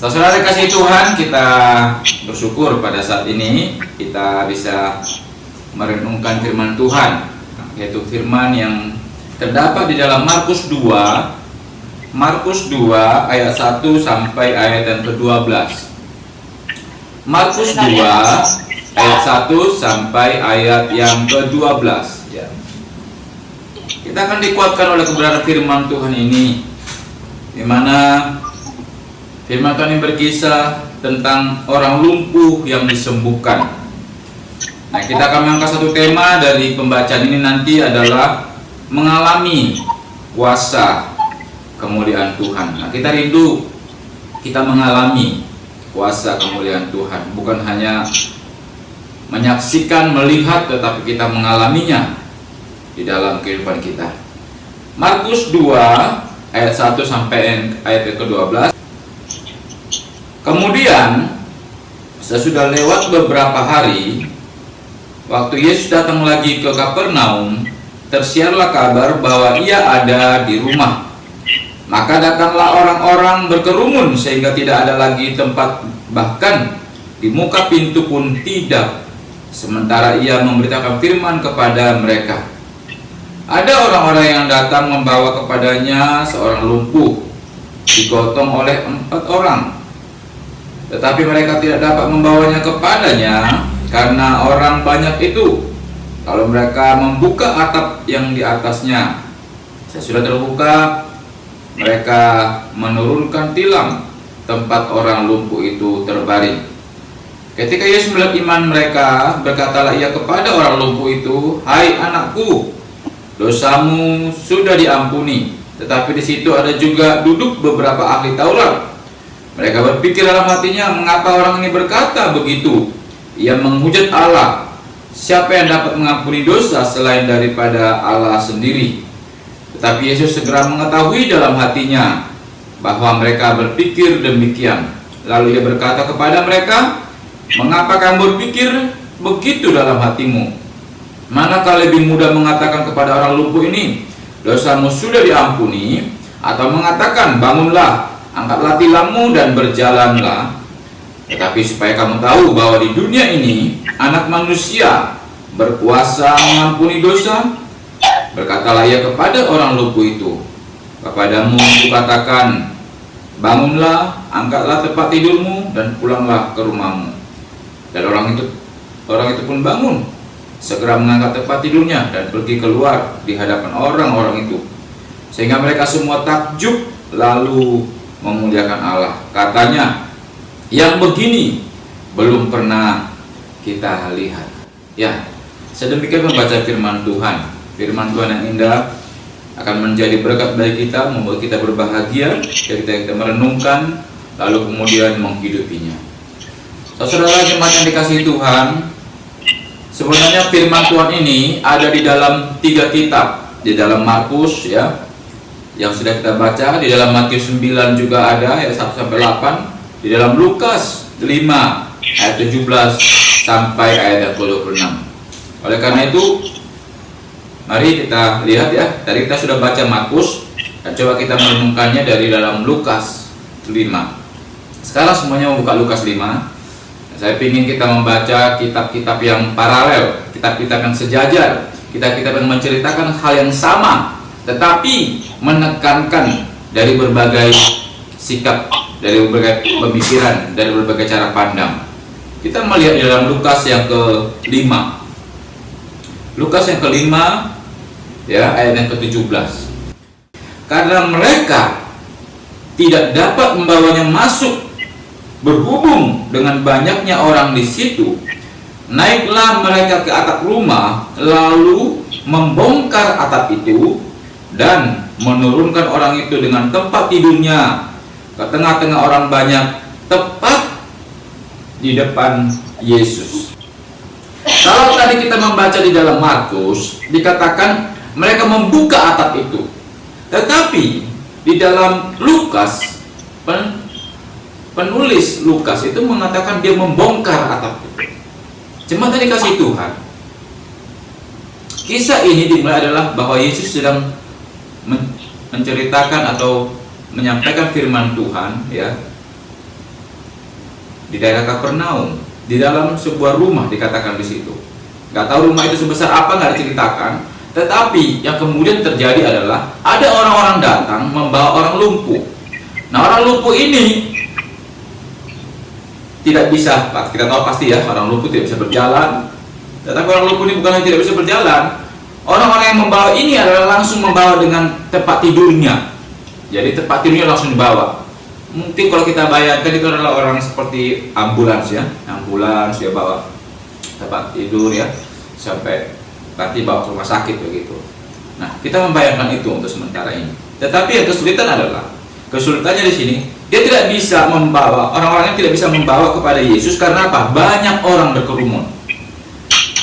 Saudara kasih Tuhan, kita bersyukur pada saat ini kita bisa merenungkan firman Tuhan, yaitu firman yang terdapat di dalam Markus 2 ayat 1 sampai ayat yang ke-12. Markus 2 ayat 1 sampai ayat yang ke-12 ya. Kita akan dikuatkan oleh kebenaran firman Tuhan ini, di mana firman Tuhan ini berkisah tentang orang lumpuh yang disembuhkan. Nah, kita akan mengangkat satu tema dari pembacaan ini nanti adalah mengalami kuasa kemuliaan Tuhan. Nah, kita rindu kita mengalami kuasa kemuliaan Tuhan, bukan hanya menyaksikan, melihat, tetapi kita mengalaminya di dalam kehidupan kita. Markus 2 ayat 1 sampai ayat ke-12. Kemudian sesudah lewat beberapa hari, waktu Yesus datang lagi ke Kapernaum, tersiarlah kabar bahwa ia ada di rumah. Maka datanglah orang-orang berkerumun sehingga tidak ada lagi tempat, bahkan di muka pintu pun tidak, sementara ia memberitakan firman kepada mereka. Ada orang-orang yang datang membawa kepadanya seorang lumpuh, digotong oleh 4 orang. Tetapi mereka tidak dapat membawanya kepadanya karena orang banyak itu. Kalau mereka membuka atap yang di atasnya, sesudah terbuka, mereka menurunkan tilam tempat orang lumpuh itu terbaring. Ketika Yesus melihat iman mereka, berkatalah ia kepada orang lumpuh itu, "Hai anakku, dosamu sudah diampuni." Tetapi di situ ada juga duduk beberapa ahli Taurat. Mereka berpikir dalam hatinya, mengapa orang ini berkata begitu? Ia menghujat Allah. Siapa yang dapat mengampuni dosa selain daripada Allah sendiri? Tetapi Yesus segera mengetahui dalam hatinya bahwa mereka berpikir demikian. Lalu ia berkata kepada mereka, "Mengapa kamu berpikir begitu dalam hatimu? Manakah lebih mudah mengatakan kepada orang lumpuh ini, dosamu sudah diampuni, atau mengatakan, bangunlah, angkatlah tilammu dan berjalanlah? Tetapi supaya kamu tahu bahwa di dunia ini Anak Manusia berkuasa mengampuni dosa, berkatalah ia kepada orang lumpuh itu, kepadamu kukatakan, bangunlah, angkatlah tempat tidurmu dan pulanglah ke rumahmu." Dan orang itu pun bangun, segera mengangkat tempat tidurnya dan pergi keluar di hadapan orang-orang itu, sehingga mereka semua takjub lalu memuliakan Allah. Katanya, "Yang begini belum pernah kita lihat." Ya, sedemikian membaca firman Tuhan. Firman Tuhan yang indah akan menjadi berkat bagi kita, membuat kita berbahagia ketika kita merenungkan lalu kemudian menghidupinya. Saudara jemaat yang dikasihi Tuhan, sebenarnya firman Tuhan ini ada di dalam 3 kitab. Di dalam Markus ya, yang sudah kita baca, di dalam Matius 9 juga ada ayat 1 sampai 8, di dalam Lukas 5 ayat 17 sampai ayat 26. Oleh karena itu, mari kita lihat ya. Tadi kita sudah baca Markus, dan coba kita merenungkannya dari dalam Lukas 5. Sekarang semuanya membuka Lukas 5. Saya ingin kita membaca kitab-kitab yang paralel, kitab-kitab yang sejajar, kitab-kitab yang menceritakan hal yang sama, tetapi menekankan dari berbagai sikap, dari berbagai pemikiran, dari berbagai cara pandang. Kita melihat di dalam Lukas yang ke-5. Lukas yang ke-5 ya, ayat yang ke-17. Karena mereka tidak dapat membawanya masuk, berhubung dengan banyaknya orang di situ, naiklah mereka ke atap rumah, lalu membongkar atap itu dan menurunkan orang itu dengan tempat tidurnya ke tengah-tengah orang banyak, tepat di depan Yesus. Kalau tadi kita membaca di dalam Markus, dikatakan mereka membuka atap itu. Tetapi di dalam Lukas, penulis Lukas itu mengatakan dia membongkar atap itu. Jemaat yang dikasihi Tuhan, kisah ini dimulai adalah bahwa Yesus sedang menceritakan atau menyampaikan firman Tuhan ya, di daerah Kapernaum, di dalam sebuah rumah dikatakan di situ. Nggak tahu rumah itu sebesar apa, nggak diceritakan. Tetapi yang kemudian terjadi adalah ada orang-orang datang membawa orang lumpuh. Nah, orang lumpuh ini tidak bisa, kita tahu pasti ya, orang lumpuh tidak bisa berjalan. Tetapi orang lumpuh ini bukan hanya tidak bisa berjalan, orang-orang yang membawa ini adalah langsung membawa dengan tempat tidurnya. Jadi tempat tidurnya langsung dibawa. Mungkin kalau kita bayangkan itu adalah orang seperti ambulans ya, ambulans dia bawa tempat tidur ya, sampai nanti bawa ke rumah sakit begitu. Nah, kita membayangkan itu untuk sementara ini. Tetapi yang kesulitan adalah, kesulitannya di sini, dia tidak bisa membawa, orang-orangnya tidak bisa membawa kepada Yesus karena apa? Banyak orang berkerumun.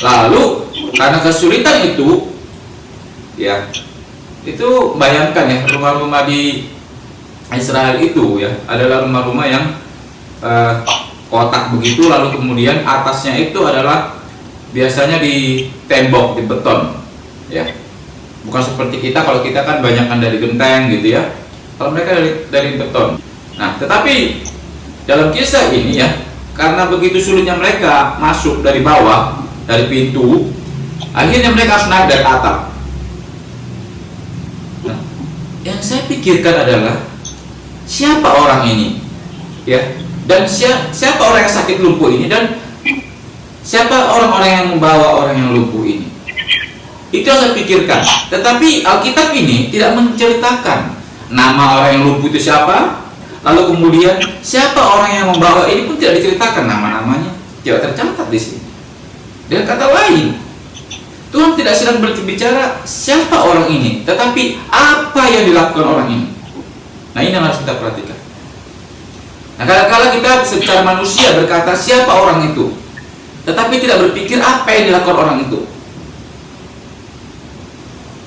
Lalu karena kesulitan itu, ya, itu bayangkan ya, rumah-rumah di Israel itu ya adalah rumah-rumah yang kotak begitu, lalu kemudian atasnya itu adalah biasanya di tembok, di beton, ya. Bukan seperti kita, kalau kita kan banyakkan dari genteng gitu ya. Kalau mereka dari beton. Nah, tetapi dalam kisah ini ya, karena begitu sulitnya mereka masuk dari bawah, dari pintu, akhirnya mereka harus naik dari atap. Nah, yang saya pikirkan adalah siapa orang ini, ya, dan siapa orang yang sakit lumpuh ini, dan siapa orang-orang yang membawa orang yang lumpuh ini. Itu yang saya pikirkan. Tetapi Alkitab ini tidak menceritakan nama orang yang lumpuh itu siapa, lalu kemudian siapa orang yang membawa ini pun tidak diceritakan nama-namanya, tidak tercatat di sini. Dengan kata lain, Tuhan tidak sedang berbicara siapa orang ini, tetapi apa yang dilakukan orang ini. Nah, ini yang harus kita perhatikan. Nah, kadang-kadang kita secara manusia berkata siapa orang itu, tetapi tidak berpikir apa yang dilakukan orang itu.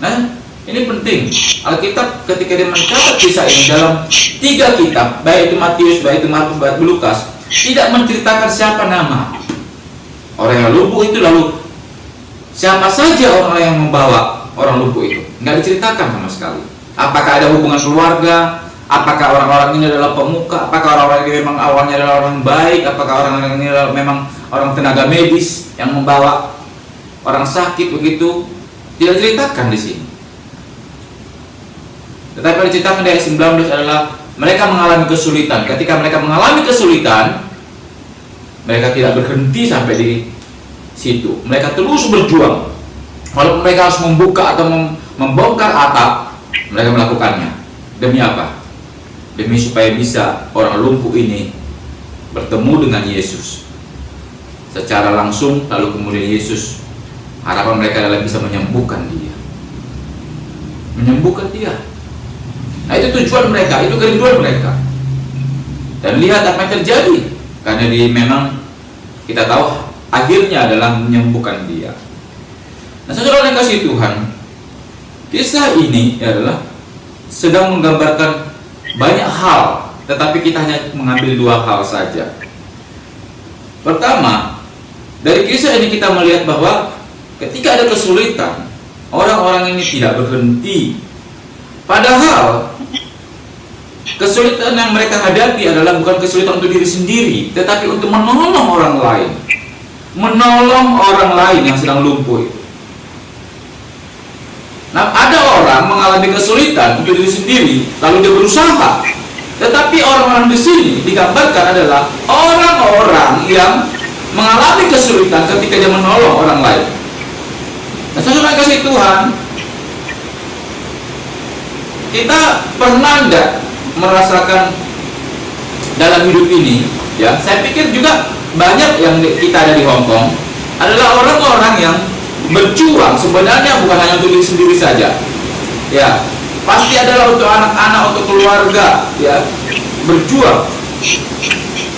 Nah, ini penting. Alkitab ketika dia mencatat kisah ini dalam 3 kitab, baik itu Matius, baik itu Markus, baik itu Lukas, tidak menceritakan siapa nama orang yang lumpuh itu, lalu siapa saja orang yang membawa orang lumpuh itu. Nggak diceritakan sama sekali. Apakah ada hubungan keluarga? Apakah orang-orang ini adalah pemuka? Apakah orang-orang ini memang awalnya adalah orang baik? Apakah orang-orang ini adalah memang orang tenaga medis yang membawa orang sakit begitu? Tidak diceritakan di sini. Tetapi yang diceritakan dari ayat 19 adalah mereka mengalami kesulitan. Ketika mereka mengalami kesulitan, mereka tidak berhenti sampai di situ. Mereka terus berjuang. Walaupun mereka harus membuka atau membongkar atap, mereka melakukannya. Demi apa? Demi supaya bisa orang lumpuh ini bertemu dengan Yesus secara langsung, lalu kemudian Yesus, harapan mereka adalah bisa menyembuhkan dia. Menyembuhkan dia. Nah, itu tujuan mereka, itu kerinduan mereka. Dan lihat apa yang terjadi. Karena dia memang, kita tahu akhirnya adalah menyembuhkan dia. Nah, saudara yang kasih Tuhan, kisah ini adalah sedang menggambarkan banyak hal, tetapi kita hanya mengambil 2 hal saja. Pertama, dari kisah ini kita melihat bahwa ketika ada kesulitan, orang-orang ini tidak berhenti. Padahal kesulitan yang mereka hadapi adalah bukan kesulitan untuk diri sendiri, tetapi untuk menolong orang lain. Menolong orang lain yang sedang lumpuh itu. Nah, ada orang mengalami kesulitan untuk diri sendiri, lalu dia berusaha. Tetapi orang-orang di sini digambarkan adalah orang-orang yang mengalami kesulitan ketika dia menolong orang lain. Nah, saudara kasih Tuhan, kita pernah enggak merasakan dalam hidup ini, ya? Saya pikir juga banyak yang kita ada di Hong Kong adalah orang-orang yang berjuang sebenarnya bukan hanya untuk diri sendiri saja, ya, pasti adalah untuk anak-anak, untuk keluarga, ya, berjuang.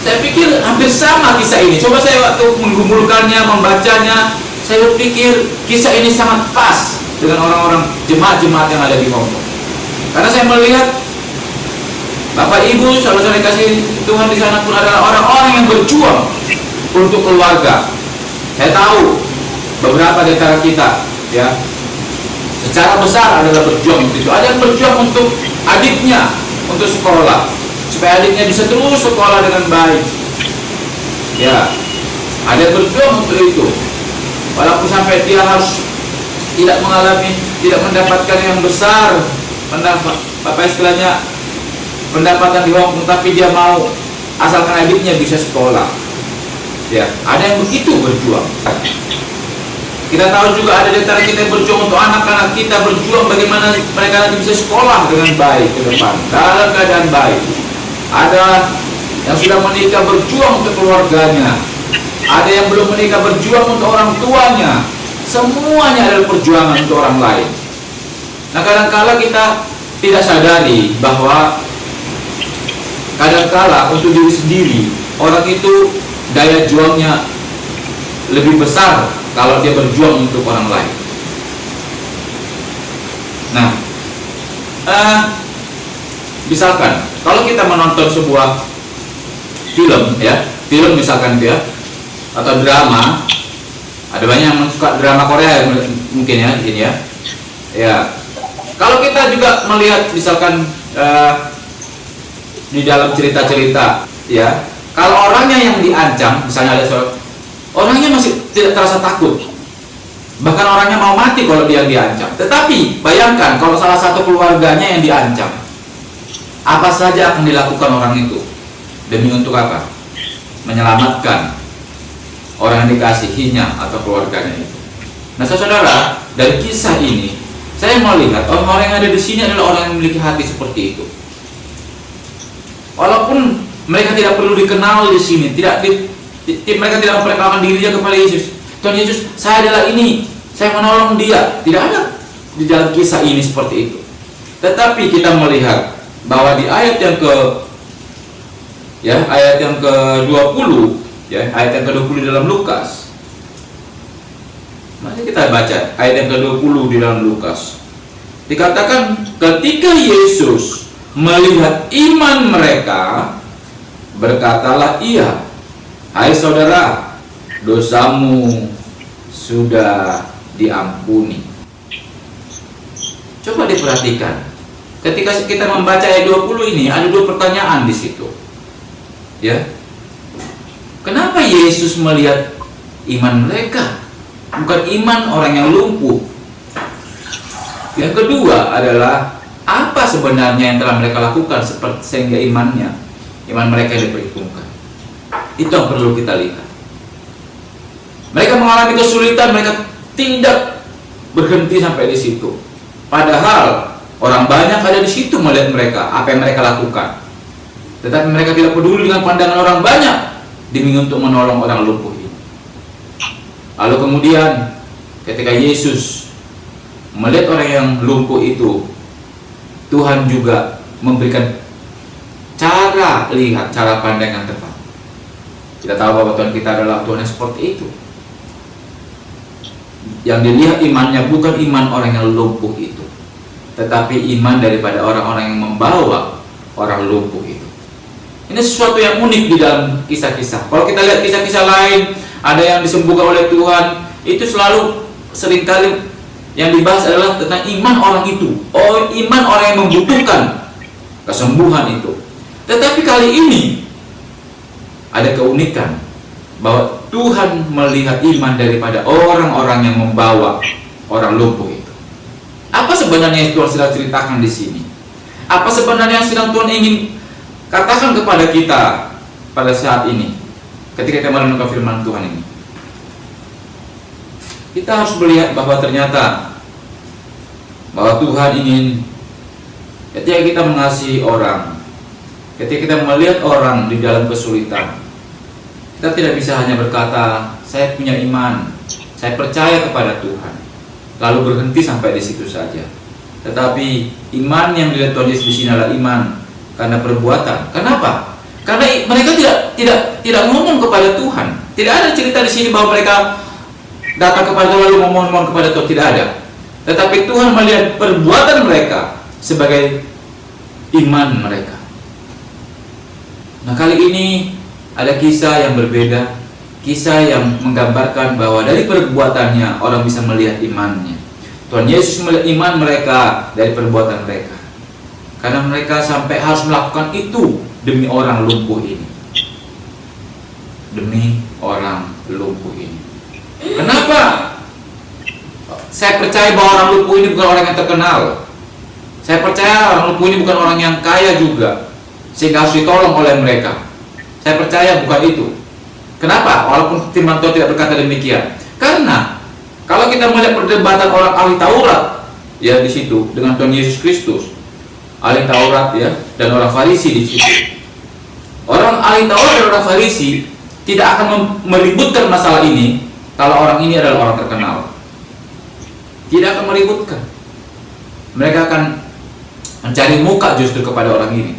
Saya pikir hampir sama kisah ini. Coba saya waktu menggumulkannya, membacanya, saya berpikir kisah ini sangat pas dengan orang-orang jemaat-jemaat yang ada di Hong Kong. Karena saya melihat Bapak Ibu, saudara-saudara kasih Tuhan di sana pun adalah orang-orang yang berjuang untuk keluarga. Saya tahu beberapa di antara kita, ya, secara besar adalah berjuang untuk itu. Ada yang berjuang untuk adiknya, untuk sekolah, supaya adiknya bisa terus sekolah dengan baik. Ya, ada yang berjuang untuk itu, walaupun sampai dia harus tidak mendapatkan yang besar, istilahnya pendapatan di Hongkong, tapi dia mau asalkan adiknya bisa sekolah. Ya, ada yang begitu berjuang. Kita tahu juga ada di antara kita yang berjuang untuk anak-anak kita, berjuang bagaimana mereka nanti bisa sekolah dengan baik ke depan, dalam keadaan baik. Ada yang sudah menikah berjuang untuk keluarganya, ada yang belum menikah berjuang untuk orang tuanya. Semuanya adalah perjuangan untuk orang lain. Nah, kadang-kala kita tidak sadari bahwa kadang-kala untuk diri sendiri, orang itu daya juangnya lebih besar kalau dia berjuang untuk orang lain. Nah, misalkan kalau kita menonton sebuah film, ya, film misalkan dia atau drama, ada banyak yang suka drama Korea mungkin ya, ini ya. Ya, kalau kita juga melihat misalkan di dalam cerita-cerita, ya, kalau orangnya yang diancam, misalnya ada orangnya masih tidak terasa takut, bahkan orangnya mau mati kalau dia diancam. Tetapi bayangkan kalau salah satu keluarganya yang diancam, apa saja akan dilakukan orang itu demi untuk apa? Menyelamatkan orang yang dikasihinya atau keluarganya itu. Nah, saudara, dari kisah ini saya melihat orang-orang yang ada di sini adalah orang yang memiliki hati seperti itu. Walaupun mereka tidak perlu dikenal di sini, mereka tidak memperkenalkan dirinya kepada Yesus. Tuhan Yesus, saya adalah ini, saya menolong dia. Tidak ada di dalam kisah ini seperti itu. Tetapi kita melihat bahwa di ayat yang ke-20, ya, ayat yang ke-20 di dalam Lukas. Mari kita baca ayat yang ke-20 di dalam Lukas. Dikatakan ketika Yesus melihat iman mereka, berkatalah ia, hai saudara, dosamu sudah diampuni. Coba diperhatikan. Ketika kita membaca ayat 20 ini, ada dua pertanyaan di situ. Ya. Kenapa Yesus melihat iman mereka, bukan iman orang yang lumpuh? Yang kedua adalah apa sebenarnya yang telah mereka lakukan sehingga iman mereka diperhitungkan. Itu yang perlu kita lihat. Mereka mengalami kesulitan, mereka tidak berhenti sampai di situ. Padahal orang banyak ada di situ melihat mereka, apa yang mereka lakukan. Tetapi mereka tidak peduli dengan pandangan orang banyak demi untuk menolong orang lumpuh ini. Lalu kemudian ketika Yesus melihat orang yang lumpuh itu, Tuhan juga memberikan cara lihat, cara pandang yang tepat. Kita tahu bahwa Tuhan kita adalah Tuhan yang seperti itu. Yang dilihat imannya bukan iman orang yang lumpuh itu, tetapi iman daripada orang-orang yang membawa orang lumpuh itu. Ini sesuatu yang unik di dalam kisah-kisah. Kalau kita lihat kisah-kisah lain, ada yang disembuhkan oleh Tuhan, itu selalu seringkali yang dibahas adalah tentang iman orang itu, iman orang yang membutuhkan kesembuhan itu. Tetapi kali ini ada keunikan bahwa Tuhan melihat iman daripada orang-orang yang membawa orang lumpuh itu. Apa sebenarnya yang Tuhan sedang ceritakan di sini? Apa sebenarnya yang sedang Tuhan ingin katakan kepada kita pada saat ini ketika kita merenungkan firman Tuhan ini? Kita harus melihat bahwa ternyata bahwa Tuhan ingin ketika kita mengasihi orang, ketika kita melihat orang di dalam kesulitan, kita tidak bisa hanya berkata saya punya iman, saya percaya kepada Tuhan, lalu berhenti sampai di situ saja. Tetapi iman yang dilihat Tuhan Yesus di sini adalah iman karena perbuatan. Kenapa? Karena mereka tidak ngomong kepada Tuhan. Tidak ada cerita di sini bahwa mereka datang kepada Tuhan lalu memohon kepada Tuhan, tidak ada. Tetapi Tuhan melihat perbuatan mereka sebagai iman mereka. Nah, kali ini ada kisah yang berbeda, kisah yang menggambarkan bahwa dari perbuatannya orang bisa melihat imannya. Tuhan Yesus melihat iman mereka dari perbuatan mereka, karena mereka sampai harus melakukan itu demi orang lumpuh ini. demi orang lumpuh ini. Kenapa? Saya percaya bahwa orang lumpuh ini bukan orang yang terkenal. Saya percaya orang lumpuh ini bukan orang yang kaya juga, sehingga harus ditolong oleh mereka. Saya percaya bukan itu. Kenapa? Walaupun firman Tuhan tidak berkata demikian. Karena kalau kita melihat perdebatan orang ahli Taurat, ya di situ dengan Tuhan Yesus Kristus, ahli Taurat ya, dan orang Farisi di situ. Orang ahli Taurat dan orang Farisi tidak akan meributkan masalah ini kalau orang ini adalah orang terkenal. Tidak akan meributkan. Mereka akan mencari muka justru kepada orang ini.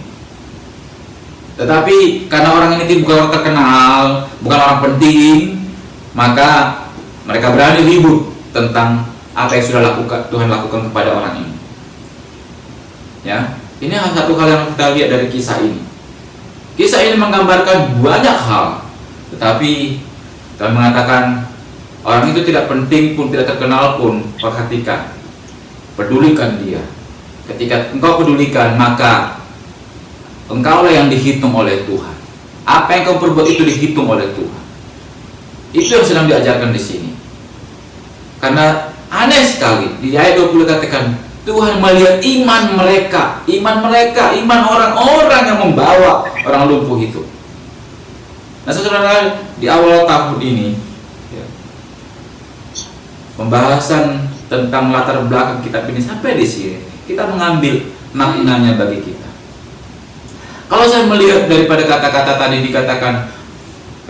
Tetapi karena orang ini bukan orang terkenal, bukan orang penting, maka mereka berani ribut tentang apa yang sudah Tuhan lakukan kepada orang ini. Ya, ini satu hal yang kita lihat dari kisah ini. Kisah ini menggambarkan banyak hal, tetapi Tuhan mengatakan orang itu tidak penting pun, tidak terkenal pun, perhatikan, pedulikan dia. Ketika engkau pedulikan, maka engkaulah yang dihitung oleh Tuhan. Apa yang kau perbuat itu dihitung oleh Tuhan. Itu yang sedang diajarkan di sini. Karena aneh sekali di ayat 20 katakan Tuhan melihat iman mereka, iman orang-orang yang membawa orang lumpuh itu. Nah, saudara, di awal tahun ini ya, pembahasan tentang latar belakang kitab ini sampai di sini, kita mengambil maknanya bagi kita. Kalau saya melihat daripada kata-kata tadi dikatakan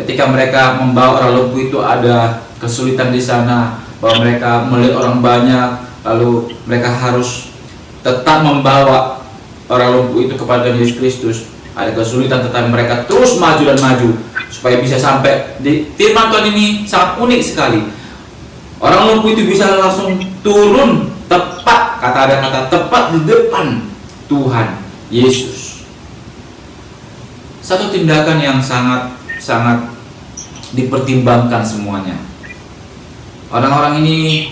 ketika mereka membawa orang lumpuh itu ada kesulitan di sana, bahwa mereka melihat orang banyak, lalu mereka harus tetap membawa orang lumpuh itu kepada Yesus Kristus. Ada kesulitan, tetapi mereka terus maju dan maju supaya bisa sampai di firman Tuhan ini. Sangat unik sekali. Orang lumpuh itu bisa langsung turun tepat, kata tepat di depan Tuhan Yesus. Satu tindakan yang sangat dipertimbangkan semuanya. Orang-orang ini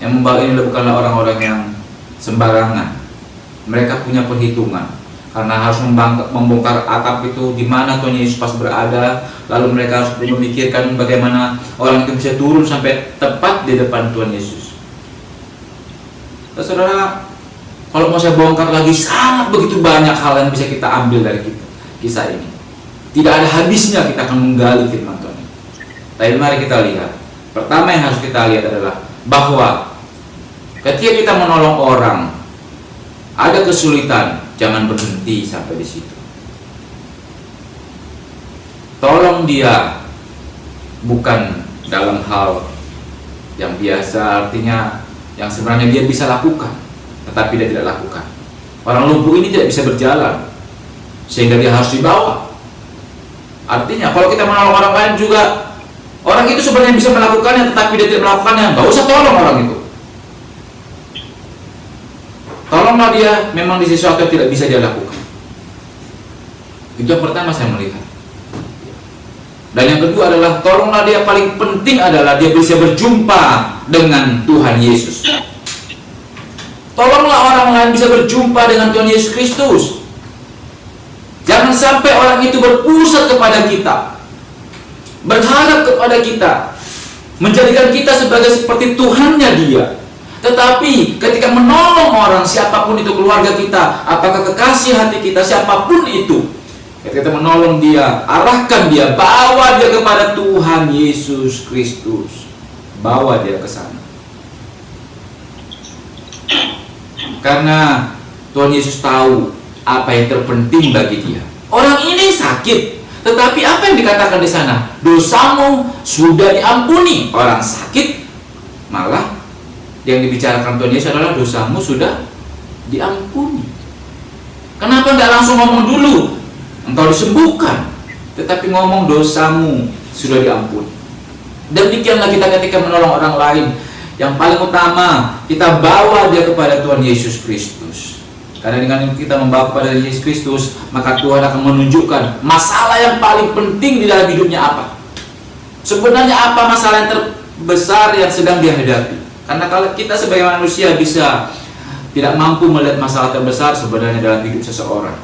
yang membawa ini bukanlah orang-orang yang sembarangan. Mereka punya perhitungan, karena harus membongkar atap itu di mana Tuhan Yesus pas berada. Lalu mereka harus memikirkan bagaimana orang itu bisa turun sampai tepat di depan Tuhan Yesus. Saudara, kalau mau saya bongkar lagi, sangat begitu banyak hal yang bisa kita ambil dari kisah ini. Tidak ada habisnya kita akan menggali firman Tuhan. Tapi mari kita lihat. Pertama yang harus kita lihat adalah bahwa ketika kita menolong orang, ada kesulitan, jangan berhenti sampai di situ. Tolong dia bukan dalam hal yang biasa, artinya yang sebenarnya dia bisa lakukan, tetapi dia tidak lakukan. Orang lumpuh ini tidak bisa berjalan, sehingga dia harus dibawa. Artinya kalau kita menolong orang lain juga, orang itu sebenarnya bisa melakukannya, tetapi dia tidak melakukannya, nggak usah tolong orang itu. Tolonglah dia memang di sesuatu yang tidak bisa dia lakukan. Itu yang pertama saya melihat. Dan yang kedua adalah tolonglah dia, paling penting adalah dia bisa berjumpa dengan Tuhan Yesus. Tolonglah orang lain bisa berjumpa dengan Tuhan Yesus Kristus. Jangan sampai orang itu berpusat kepada kita, berharap kepada kita, menjadikan kita seperti Tuhannya dia. Tetapi ketika menolong orang, siapapun itu, keluarga kita, apakah kekasih hati kita, siapapun itu, ketika kita menolong dia, arahkan dia, bawa dia kepada Tuhan Yesus Kristus, bawa dia ke sana. Karena Tuhan Yesus tahu apa yang terpenting bagi dia. Orang ini sakit, tetapi apa yang dikatakan di sana? Dosamu sudah diampuni. Orang sakit, malah yang dibicarakan Tuhan Yesus adalah dosamu sudah diampuni. Kenapa tidak langsung ngomong dulu engkau disembuhkan, tetapi ngomong dosamu sudah diampuni? Demikianlah kita ketika menolong orang lain. Yang paling utama, kita bawa dia kepada Tuhan Yesus Kristus. Karena dengan kita membawa kepada Yesus Kristus, maka Tuhan akan menunjukkan masalah yang paling penting di dalam hidupnya apa. Sebenarnya apa masalah yang terbesar yang sedang dia hadapi. Karena kalau kita sebagai manusia bisa tidak mampu melihat masalah terbesar sebenarnya dalam hidup seseorang.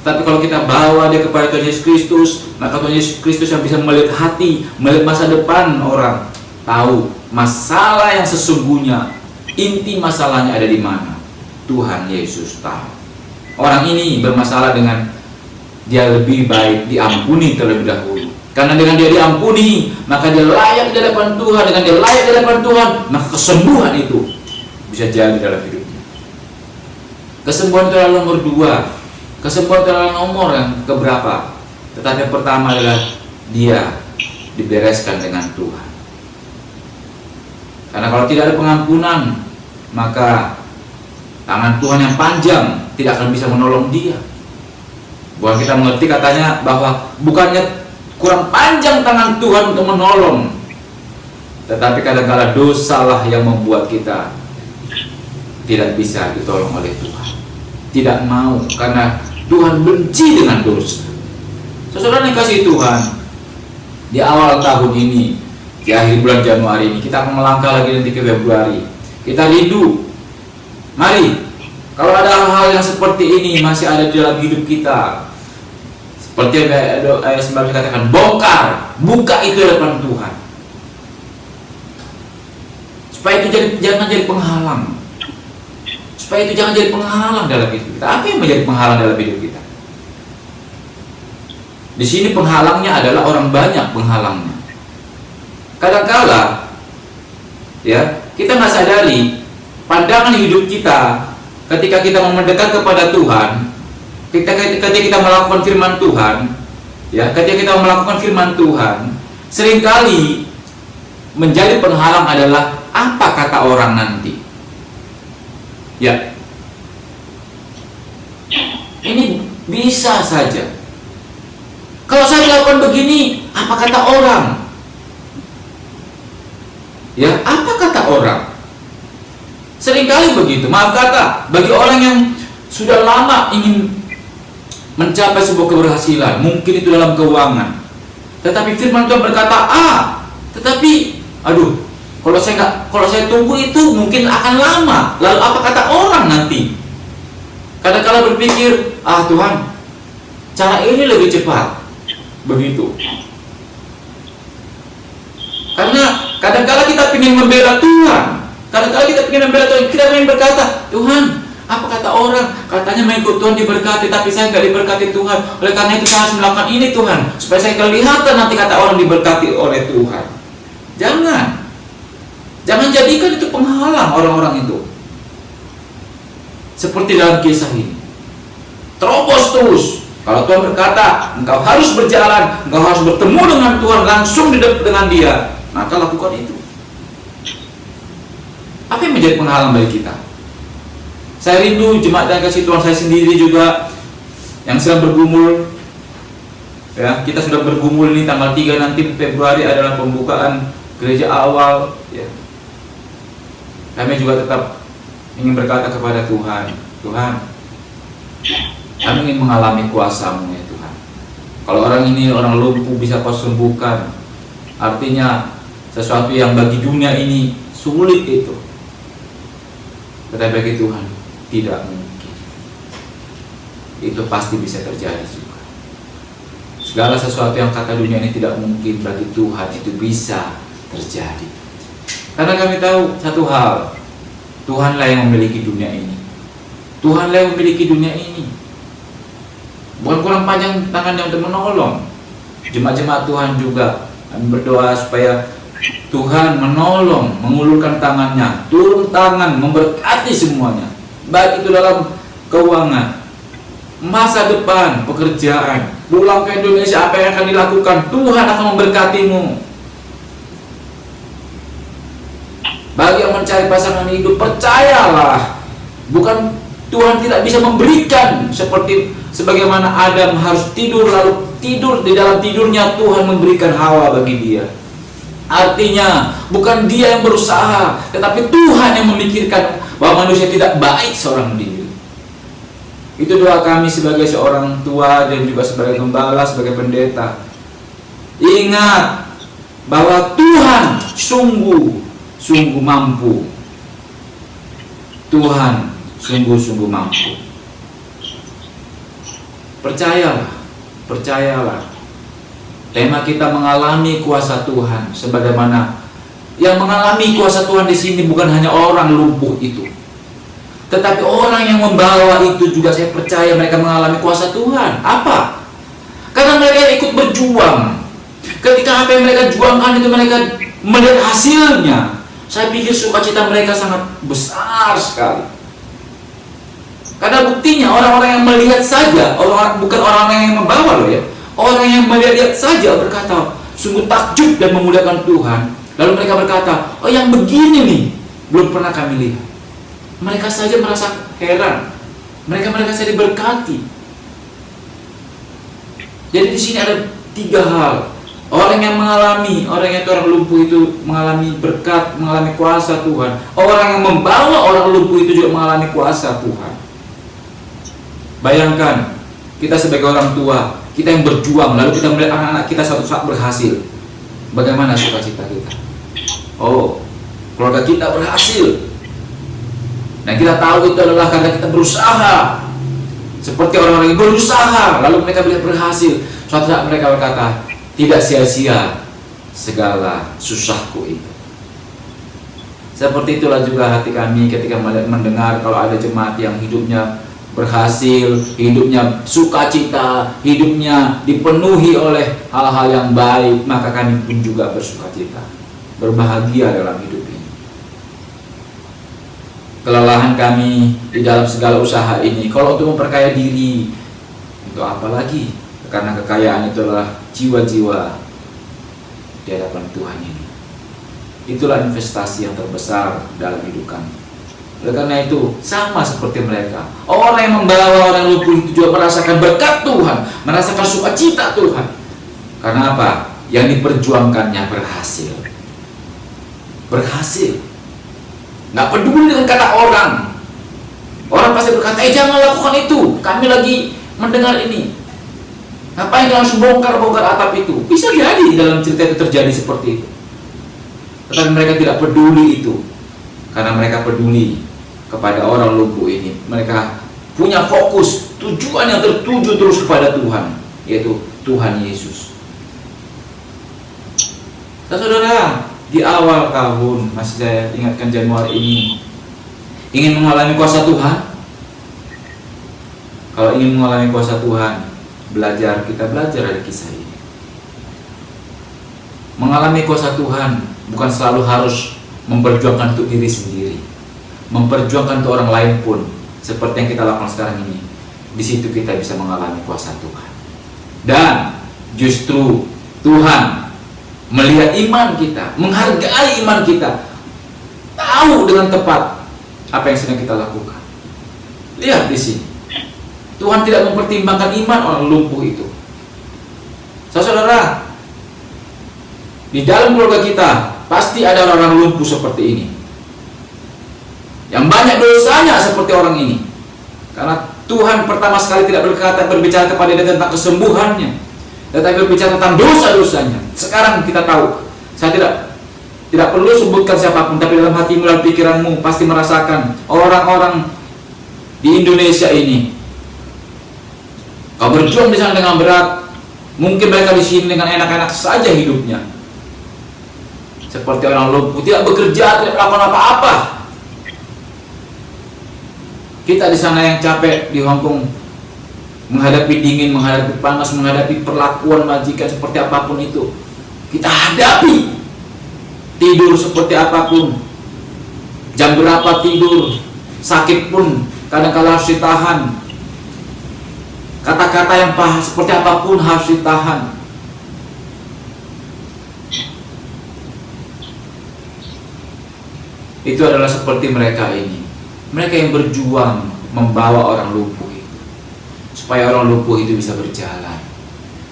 Tapi kalau kita bawa dia kepada Tuhan Yesus Kristus, maka Tuhan Yesus Kristus yang bisa melihat hati, melihat masa depan orang, tahu masalah yang sesungguhnya, inti masalahnya ada di mana. Tuhan Yesus tahu. Orang ini bermasalah dengan dia lebih baik diampuni terlebih dahulu. Karena dengan dia diampuni, maka dia layak di hadapan Tuhan. Dengan dia layak di hadapan Tuhan, maka kesembuhan itu bisa jadi dalam hidupnya. Kesembuhan itu adalah nomor 2. Kesembuhan itu adalah nomor yang keberapa? Tetapi yang pertama adalah dia dibereskan dengan Tuhan. Karena kalau tidak ada pengampunan, maka tangan Tuhan yang panjang tidak akan bisa menolong dia. Bukan kita mengerti katanya bahwa bukannya kurang panjang tangan Tuhan untuk menolong, tetapi kadang-kala dosalah yang membuat kita tidak bisa ditolong oleh Tuhan. Tidak mau, karena Tuhan benci dengan dosa. Saudara yang kasih Tuhan, di awal tahun ini, di akhir bulan Januari ini, kita akan melangkah lagi nanti ke Februari. Kita rindu. Mari, kalau ada hal-hal yang seperti ini masih ada di dalam hidup kita, seperti yang ayat 9 katakan, bongkar, buka itu depan Tuhan, supaya itu jangan jadi penghalang. Supaya itu jangan jadi penghalang dalam hidup kita. Apa yang menjadi penghalang dalam hidup kita? Di sini penghalangnya adalah orang banyak penghalangnya. Kadang-kala ya, kita nggak sadari pandangan hidup kita ketika kita mendekat kepada Tuhan, ketika kita melakukan firman Tuhan, ya, ketika kita melakukan firman Tuhan, seringkali menjadi penghalang adalah apa kata orang nanti. Ya, ini bisa saja. Kalau saya lakukan begini, apa kata orang? Ya, apa kata orang? Seringkali begitu. Maaf kata, bagi orang yang sudah lama ingin mencapai sebuah keberhasilan, mungkin itu dalam keuangan, tetapi firman Tuhan berkata A, tetapi aduh, kalau saya tunggu itu mungkin akan lama. Lalu apa kata orang nanti? Kadang-kala berpikir, Tuhan, cara ini lebih cepat. Begitu. Karena kadang-kala kita ingin membela Tuhan. Kadang-kala kita ingin membela Tuhan. Kita ingin berkata, Tuhan, apa kata orang? Katanya mengikut Tuhan diberkati, tapi saya nggak diberkati Tuhan. Oleh karena itu saya harus melakukan ini Tuhan, supaya saya kelihatan nanti kata orang diberkati oleh Tuhan. Jangan jadikan itu penghalang orang-orang itu. Seperti dalam kisah ini, terobos terus. Kalau Tuhan berkata, engkau harus berjalan, engkau harus bertemu dengan Tuhan langsung di depan dengan Dia, maka lakukan itu. Apa yang menjadi penghalang bagi kita? Saya rindu jemaat dan kasih Tuhan saya sendiri juga yang sedang bergumul. Ya, kita sudah bergumul ini tanggal 3 nanti Februari adalah pembukaan gereja awal. Ya. Kami juga tetap ingin berkata kepada Tuhan, Tuhan, kami ingin mengalami kuasa-Mu ya Tuhan. Kalau orang ini orang lumpuh bisa Kau sembuhkan, artinya sesuatu yang bagi dunia ini sulit itu, tetapi bagi Tuhan tidak mungkin. Itu pasti bisa terjadi juga. Segala sesuatu yang kata dunia ini tidak mungkin, bagi Tuhan itu bisa terjadi. Karena kami tahu satu hal, Tuhanlah yang memiliki dunia ini. Tuhanlah yang memiliki dunia ini. Bukan kurang panjang tangannya untuk menolong. Jemaat-jemaat Tuhan juga kami berdoa supaya Tuhan menolong, mengulurkan tangannya, turun tangan, memberkati semuanya. Baik itu dalam keuangan, masa depan, pekerjaan, pulang ke Indonesia, apa yang akan dilakukan, Tuhan akan memberkatimu. Bagi yang mencari pasangan hidup, percayalah, bukan Tuhan tidak bisa memberikan seperti sebagaimana Adam harus tidur, lalu tidur di dalam tidurnya Tuhan memberikan Hawa bagi dia. Artinya bukan dia yang berusaha, tetapi Tuhan yang memikirkan bahwa manusia tidak baik seorang diri. Itu doa kami sebagai seorang tua dan juga sebagai gembala, sebagai pendeta. Ingat bahwa Tuhan sungguh mampu. Tuhan sungguh mampu. Percayalah, percayalah. Tema kita mengalami kuasa Tuhan, sebagaimana yang mengalami kuasa Tuhan di sini bukan hanya orang lumpuh itu, tetapi orang yang membawa itu juga, saya percaya mereka mengalami kuasa Tuhan. Apa? Karena mereka ikut berjuang. Ketika apa yang mereka juangkan itu mereka melihat hasilnya, saya pikir sukacita mereka sangat besar sekali. Karena buktinya orang-orang yang melihat saja, bukan orang-orang yang membawa loh ya, orang yang melihat saja berkata, sungguh takjub dan memuliakan Tuhan. Lalu mereka berkata, oh yang begini nih belum pernah kami lihat. Mereka saja merasa heran, mereka saja diberkati. Jadi di sini ada 3 hal. Orang yang mengalami, orang yang orang lumpuh itu mengalami berkat, mengalami kuasa Tuhan. Orang yang membawa orang lumpuh itu juga mengalami kuasa Tuhan. Bayangkan, kita sebagai orang tua, kita yang berjuang, lalu kita melihat anak-anak kita suatu saat berhasil. Bagaimana sukacita kita? Oh, keluarga kita berhasil. Dan kita tahu itu adalah karena kita berusaha. Seperti orang-orang yang berusaha, lalu mereka melihat berhasil. Suatu saat mereka berkata, tidak sia-sia segala susahku itu. Seperti itulah juga hati kami ketika mendengar kalau ada jemaat yang hidupnya berhasil, hidupnya sukacita, hidupnya dipenuhi oleh hal-hal yang baik, maka kami pun juga bersukacita, berbahagia dalam hidup ini. Kelelahan kami di dalam segala usaha ini, kalau untuk memperkaya diri, untuk apa lagi? Karena kekayaan itu adalah jiwa-jiwa di hadapan Tuhan ini. Itulah investasi yang terbesar dalam hidup kami. Oleh karena itu, sama seperti mereka, orang yang membawa orang lumpuh itu juga merasakan berkat Tuhan, merasakan sukacita Tuhan. Karena apa? Yang diperjuangkannya berhasil. Berhasil. Nggak peduli dengan kata orang. Orang pasti berkata, jangan lakukan itu, kami lagi mendengar ini. Ngapain langsung bongkar-bongkar atap itu? Bisa jadi dalam cerita itu terjadi seperti itu. Tetapi mereka tidak peduli itu, karena mereka peduli kepada orang lumpuh ini. Mereka punya fokus, tujuan yang tertuju terus kepada Tuhan, yaitu Tuhan Yesus. Dan saudara, di awal tahun, masih saya ingatkan Januari ini, ingin mengalami kuasa Tuhan? Kalau ingin mengalami kuasa Tuhan, kita belajar dari kisah ini. Mengalami kuasa Tuhan bukan selalu harus memperjuangkan untuk diri sendiri, memperjuangkan untuk orang lain pun, seperti yang kita lakukan sekarang ini. Di situ kita bisa mengalami kuasa Tuhan. Dan justru Tuhan melihat iman kita, menghargai iman kita, tahu dengan tepat apa yang sedang kita lakukan. Lihat di sini, Tuhan tidak mempertimbangkan iman orang lumpuh itu. Saudara, di dalam keluarga kita pasti ada orang-orang lumpuh seperti ini, yang banyak dosanya seperti orang ini. Karena Tuhan pertama sekali tidak berbicara kepada dia tentang kesembuhannya, tetapi berbicara tentang dosa-dosanya. Sekarang kita tahu, saya tidak perlu sebutkan siapapun, tapi dalam hatimu dan pikiranmu pasti merasakan orang-orang di Indonesia ini. Kau berjuang di sana dengan berat, mungkin mereka di sini dengan enak-enak saja hidupnya, seperti orang lumpuh, tidak bekerja, tidak melakukan apa-apa. Kita di sana yang capek di Hong Kong, menghadapi dingin, menghadapi panas, menghadapi perlakuan majikan seperti apapun itu, kita hadapi. Tidur seperti apapun, jam berapa tidur, sakit pun kadang-kala harus ditahan. Kata-kata yang seperti apapun harus ditahan. Itu adalah seperti mereka ini. Mereka yang berjuang membawa orang lumpuh itu, supaya orang lumpuh itu bisa berjalan.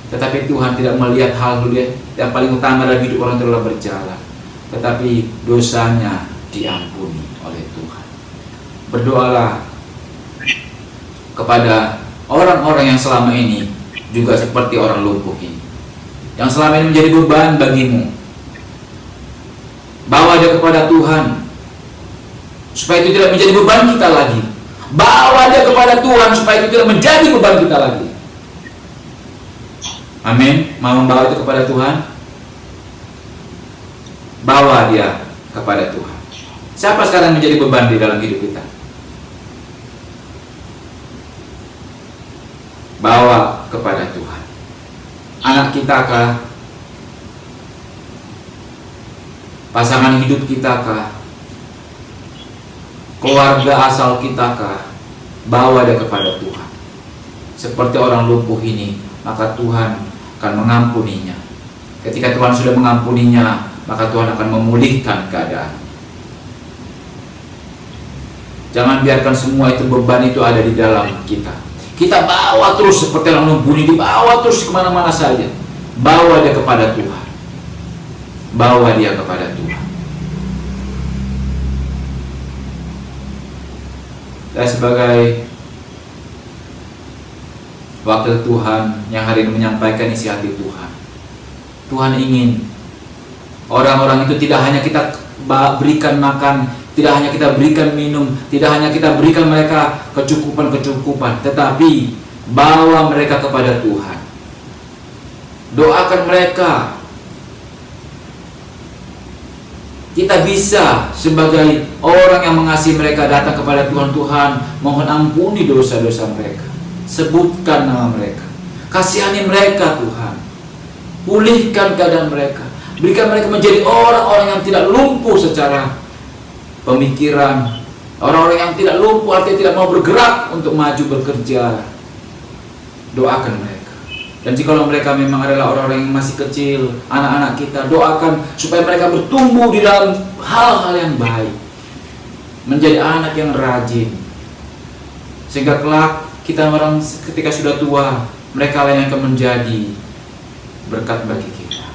Tetapi Tuhan tidak melihat hal yang paling utama dalam hidup orang itu adalah berjalan, tetapi dosanya diampuni oleh Tuhan. Berdoalah kepada orang-orang yang selama ini juga seperti orang lumpuh ini, yang selama ini menjadi beban bagimu. Bawa dia kepada Tuhan, supaya itu tidak menjadi beban kita lagi. Bawa dia kepada Tuhan, supaya itu tidak menjadi beban kita lagi. Amin. Mau membawa itu kepada Tuhan? Bawa dia kepada Tuhan. Siapa sekarang menjadi beban di dalam hidup kita? Bawa kepada Tuhan. Anak kita kah? Pasangan hidup kita kah? Keluarga asal kita kah? Bawa dia kepada Tuhan. Seperti orang lumpuh ini, maka Tuhan akan mengampuninya. Ketika Tuhan sudah mengampuninya, maka Tuhan akan memulihkan keadaan. Jangan biarkan semua itu beban itu ada di dalam kita. Kita bawa terus seperti orang lumpuh ini, dibawa terus kemana-mana saja. Bawa dia kepada Tuhan. Bawa dia kepada Tuhan. Saya sebagai wakil Tuhan yang hari ini menyampaikan isi hati Tuhan. Tuhan ingin orang-orang itu tidak hanya kita berikan makan, tidak hanya kita berikan minum, tidak hanya kita berikan mereka kecukupan-kecukupan, tetapi bawa mereka kepada Tuhan. Doakan mereka. Kita bisa sebagai orang yang mengasihi mereka datang kepada Tuhan. Tuhan, mohon ampuni dosa-dosa mereka. Sebutkan nama mereka. Kasihani mereka Tuhan. Pulihkan keadaan mereka. Berikan mereka menjadi orang-orang yang tidak lumpuh secara pemikiran. Orang-orang yang tidak lumpuh artinya tidak mau bergerak untuk maju bekerja. Doakan mereka. Dan jika mereka memang adalah orang-orang yang masih kecil, anak-anak kita, doakan supaya mereka bertumbuh di dalam hal-hal yang baik. Menjadi anak yang rajin. Sehingga kelak kita orang ketika sudah tua, mereka yang akan menjadi berkat bagi kita.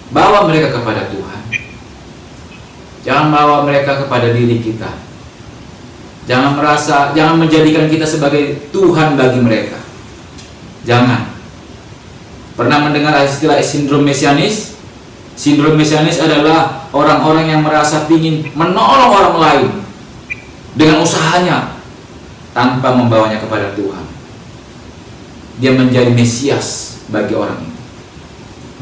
Bawa mereka kepada Tuhan. Jangan bawa mereka kepada diri kita. Jangan menjadikan kita sebagai Tuhan bagi mereka. Jangan. Pernah mendengar istilah sindrom mesianis? Sindrom mesianis adalah orang-orang yang merasa ingin menolong orang lain dengan usahanya tanpa membawanya kepada Tuhan. Dia menjadi Mesias bagi orang itu.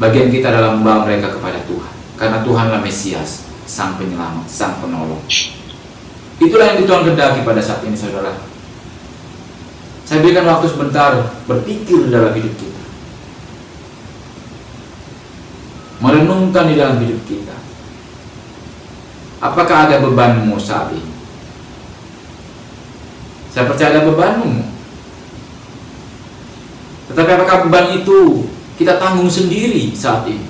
Bagian kita adalah membawa mereka kepada Tuhan, karena Tuhanlah Mesias, Sang Penyelamat, Sang Penolong. Itulah yang Tuhan kehendaki pada saat ini, saudara. Saya berikan waktu sebentar berpikir dalam hidup kita, merenungkan di dalam hidup kita. Apakah ada bebanmu saat ini? Saya percaya ada bebanmu. Tetapi apakah beban itu kita tanggung sendiri saat ini?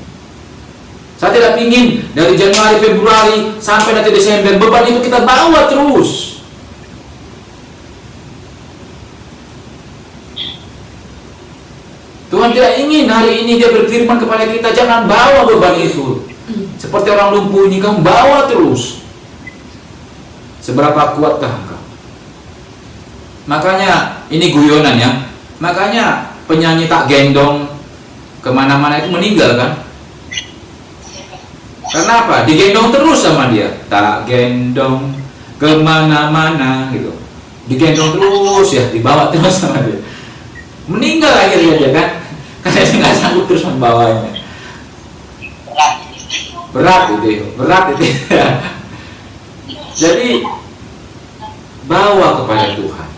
Saya tidak ingin dari Januari, Februari sampai nanti Desember beban itu kita bawa terus. Tuhan tidak ingin hari ini dia berfirman kepada kita, jangan bawa beban itu. Seperti orang lumpuh ini, kamu bawa terus. Seberapa kuatkah engkau? Makanya, ini guyonan ya. Makanya penyanyi tak gendong kemana-mana itu meninggal kan? Karena apa? Digendong terus sama dia. Tak gendong kemana-mana gitu. Digendong terus ya, dibawa terus sama dia. Meninggal akhirnya dia kan? Karena dia nggak sanggup terus membawanya. Berat itu. Jadi bawa kepada Tuhan.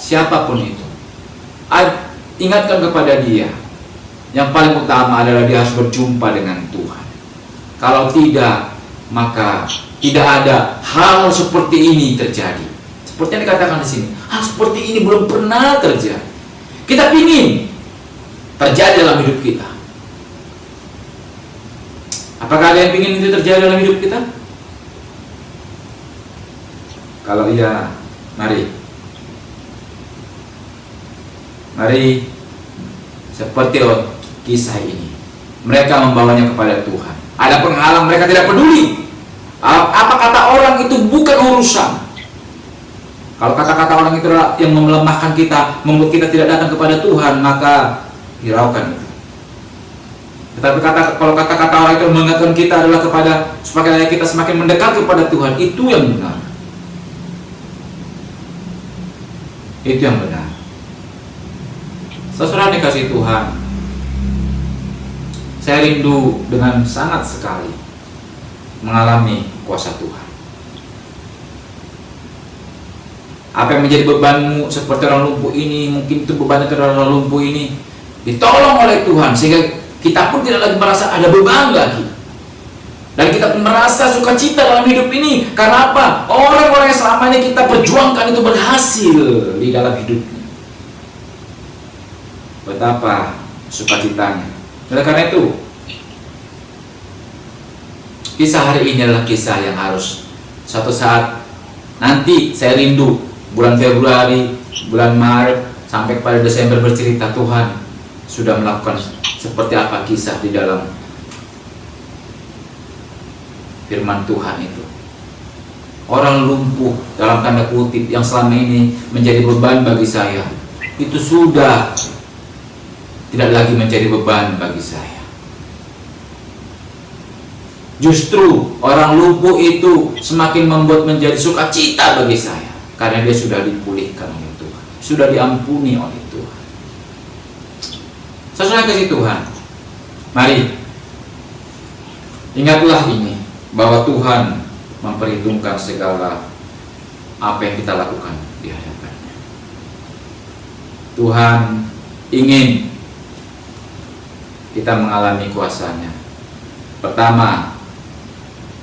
Siapapun itu, ingatkan kepada dia. Yang paling utama adalah dia harus berjumpa dengan Tuhan. Kalau tidak, maka tidak ada hal seperti ini terjadi. Seperti yang dikatakan di sini, hal seperti ini belum pernah terjadi. Kita ingin terjadi dalam hidup kita. Apakah ada yang ingin itu terjadi dalam hidup kita? Kalau iya, mari seperti kisah ini. Mereka membawanya kepada Tuhan. Ada penghalang, mereka tidak peduli. Apa kata orang itu bukan urusan. Kalau kata-kata orang itu yang melemahkan kita, membuat kita tidak datang kepada Tuhan, maka hiraukan itu. Tetapi kalau kata-kata orang itu mengingatkan kita adalah supaya kita semakin mendekat kepada Tuhan, itu yang benar. Itu yang benar. Saudara yang kasih Tuhan, saya rindu dengan sangat sekali mengalami kuasa Tuhan. Apa yang menjadi bebanmu seperti orang lumpuh ini, mungkin itu bebannya terhadap orang lumpuh ini ditolong oleh Tuhan, sehingga kita pun tidak lagi merasa ada beban lagi. Dan kita pun merasa sukacita dalam hidup ini. Karena apa? Orang-orang yang selama ini kita perjuangkan itu berhasil di dalam hidupnya. Betapa sukacitanya. Oleh karena itu, kisah hari ini adalah kisah yang harus suatu saat nanti saya rindu bulan Februari, bulan Maret, sampai kepada Desember bercerita Tuhan sudah melakukan seperti apa kisah di dalam firman Tuhan itu. Orang lumpuh dalam tanda kutip yang selama ini menjadi beban bagi saya, itu sudah tidak lagi menjadi beban bagi saya. Justru orang lumpuh itu semakin membuat menjadi sukacita bagi saya, karena dia sudah dipulihkan oleh Tuhan, sudah diampuni oleh Tuhan. Saudara kasih Tuhan, mari ingatlah ini, bahwa Tuhan memperhitungkan segala apa yang kita lakukan di hadapannya. Tuhan ingin kita mengalami kuasa-Nya. Pertama,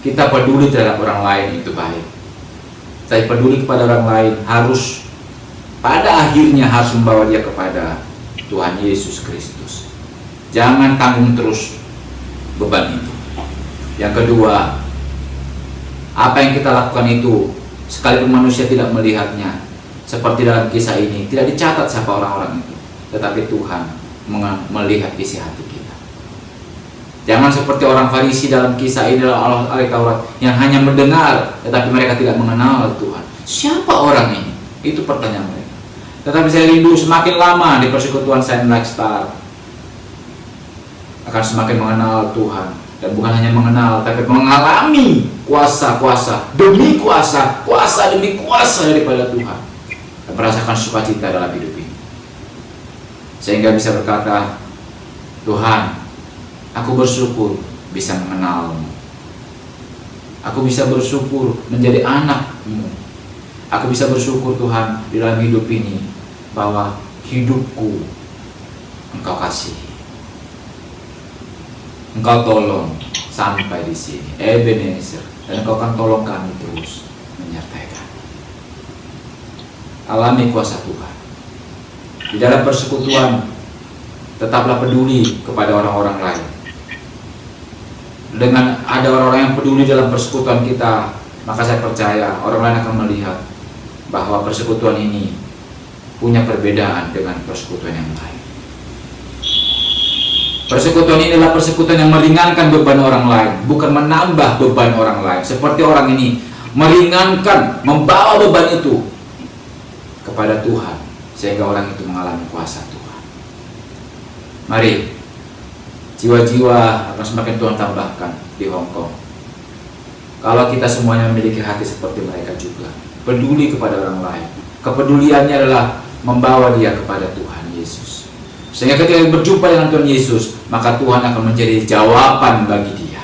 kita peduli terhadap orang lain, itu baik. Saya peduli kepada orang lain harus pada akhirnya harus membawa dia kepada Tuhan Yesus Kristus. Jangan tanggung terus beban itu. Yang kedua, apa yang kita lakukan itu sekalipun manusia tidak melihatnya, seperti dalam kisah ini tidak dicatat siapa orang-orang itu, tetapi Tuhan melihat isi hati kita. Jangan seperti orang Farisi dalam kisah ini dalam ahli Taurat yang hanya mendengar tetapi mereka tidak mengenal Tuhan. Siapa orang ini? Itu pertanyaan mereka. Tetapi saya rindu semakin lama di persekutuan Saint Like Star akan semakin mengenal Tuhan. Dan bukan hanya mengenal, tapi mengalami kuasa-kuasa demi kuasa, kuasa demi kuasa daripada Tuhan, dan merasakan sukacita dalam hidup ini, sehingga bisa berkata, Tuhan, aku bersyukur bisa mengenal-Mu, aku bisa bersyukur menjadi anak-Mu, aku bisa bersyukur Tuhan di dalam hidup ini bahwa hidupku Engkau kasih, Engkau tolong sampai di sini, Ebenezer, dan Engkau akan tolong kami terus menyertai kami. Alami kuasa Tuhan di dalam persekutuan. Tetaplah peduli kepada orang-orang lain. Dengan ada orang-orang yang peduli dalam persekutuan kita, maka saya percaya orang lain akan melihat bahwa persekutuan ini punya perbedaan dengan persekutuan yang lain. Persekutuan ini adalah persekutuan yang meringankan beban orang lain, bukan menambah beban orang lain. Seperti orang ini meringankan, membawa beban itu kepada Tuhan, sehingga orang itu mengalami kuasa Tuhan. Mari, jiwa-jiwa akan semakin Tuhan tambahkan di Hong Kong. Kalau kita semuanya memiliki hati seperti mereka juga, peduli kepada orang lain. Kepeduliannya adalah membawa dia kepada Tuhan Yesus. Sehingga ketika berjumpa dengan Tuhan Yesus, maka Tuhan akan menjadi jawaban bagi dia.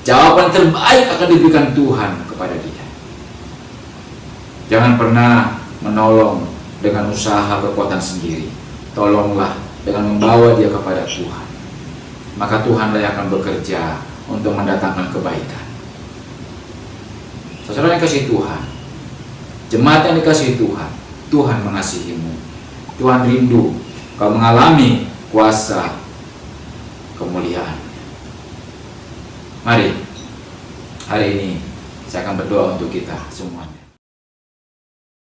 Jawaban terbaik akan diberikan Tuhan kepada dia. Jangan pernah menolong dengan usaha kekuatan sendiri. Tolonglah dengan membawa dia kepada Tuhan. Maka Tuhanlah yang akan bekerja untuk mendatangkan kebaikan. Saudara yang kasih Tuhan, jemaat yang dikasihi Tuhan, Tuhan mengasihimu. Tuhan rindu kau mengalami kuasa kemuliaan. Mari, hari ini saya akan berdoa untuk kita semuanya.